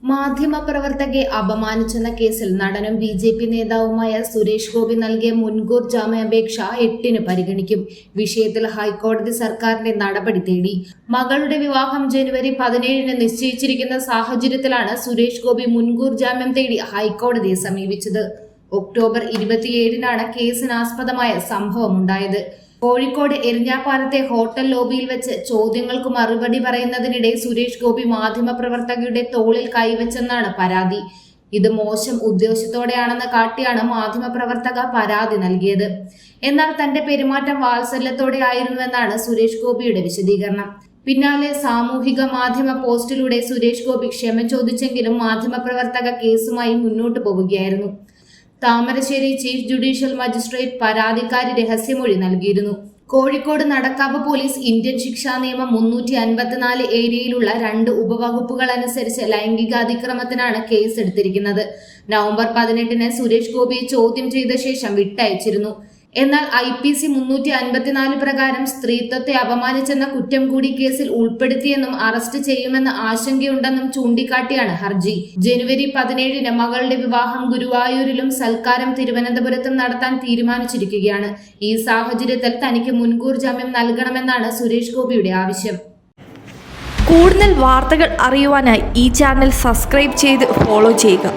മാധ്യമപ്രവർത്തകയെ അപമാനിച്ചെന്ന കേസിൽ നടനും ബി.ജെ.പി. നേതാവുമായ സുരേഷ് ഗോപി നൽകിയ മുൻകൂർ ജാമ്യാപേക്ഷ 8-ന് പരിഗണിക്കും. വിഷയത്തിൽ ഹൈക്കോടതി സർക്കാരിന്റെ നടപടി തേടി. മകളുടെ വിവാഹം ജനുവരി 17-ന് നിശ്ചയിച്ചിരിക്കുന്ന സാഹചര്യത്തിലാണ് സുരേഷ് ഗോപി മുൻകൂർ ജാമ്യം തേടി ഹൈക്കോടതിയെ സമീപിച്ചത്. ഒക്ടോബർ 27-നാണ് കേസിനാസ്പദമായ സംഭവമുണ്ടായത്. കോഴിക്കോട് എരിഞ്ഞാപ്പാലത്തെ ഹോട്ടൽ ലോബിയിൽ വെച്ച് ചോദ്യങ്ങൾക്ക് മറുപടി പറയുന്നതിനിടെ സുരേഷ് ഗോപി മാധ്യമപ്രവർത്തകയുടെ തോളിൽ കൈവച്ചെന്നാണ് പരാതി. ഇത് മോശം ഉദ്ദേശത്തോടെയാണെന്ന് കാട്ടിയാണ് മാധ്യമപ്രവർത്തക പരാതി നൽകിയത്. എന്നാൽ തന്റെ പെരുമാറ്റം വാത്സല്യത്തോടെ ആയിരുന്നുവെന്നാണ് സുരേഷ് ഗോപിയുടെ വിശദീകരണം. പിന്നാലെ സാമൂഹിക മാധ്യമ പോസ്റ്റിലൂടെ സുരേഷ് ഗോപി ക്ഷമ ചോദിച്ചെങ്കിലും മാധ്യമപ്രവർത്തക കേസുമായി മുന്നോട്ടു പോവുകയായിരുന്നു. താമരശ്ശേരി ചീഫ് ജുഡീഷ്യൽ മജിസ്ട്രേറ്റ് പരാതിക്കാരി രഹസ്യമൊഴി നൽകിയിരുന്നു. കോഴിക്കോട് നടക്കാവ് പോലീസ് ഇന്ത്യൻ ശിക്ഷാ നിയമം 354 ഏരിയയിലുള്ള 2 ഉപവകുപ്പുകൾ അനുസരിച്ച് ലൈംഗിക അതിക്രമത്തിനാണ് കേസെടുത്തിരിക്കുന്നത്. നവംബർ 18-ന് സുരേഷ് ഗോപിയെ ചോദ്യം ചെയ്ത ശേഷം വിട്ടയച്ചിരുന്നു. എന്നാൽ IPC 354 പ്രകാരം സ്ത്രീത്വത്തെ അപമാനിച്ചെന്ന കുറ്റം കൂടി കേസിൽ ഉൾപ്പെടുത്തിയെന്നും അറസ്റ്റ് ചെയ്യുമെന്ന് ആശങ്കയുണ്ടെന്നും ചൂണ്ടിക്കാട്ടിയാണ് ഹർജി. ജനുവരി 17-ന് മകളുടെ വിവാഹം ഗുരുവായൂരിലും സൽക്കാരം തിരുവനന്തപുരത്തും നടത്താൻ തീരുമാനിച്ചിരിക്കുകയാണ്. ഈ സാഹചര്യത്തിൽ തനിക്ക് മുൻകൂർ ജാമ്യം നൽകണമെന്നാണ് സുരേഷ് ഗോപിയുടെ ആവശ്യം. കൂടുതൽ വാർത്തകൾ അറിയുവാനായി ഈ ചാനൽ സബ്സ്ക്രൈബ് ചെയ്ത് ഫോളോ ചെയ്യുക.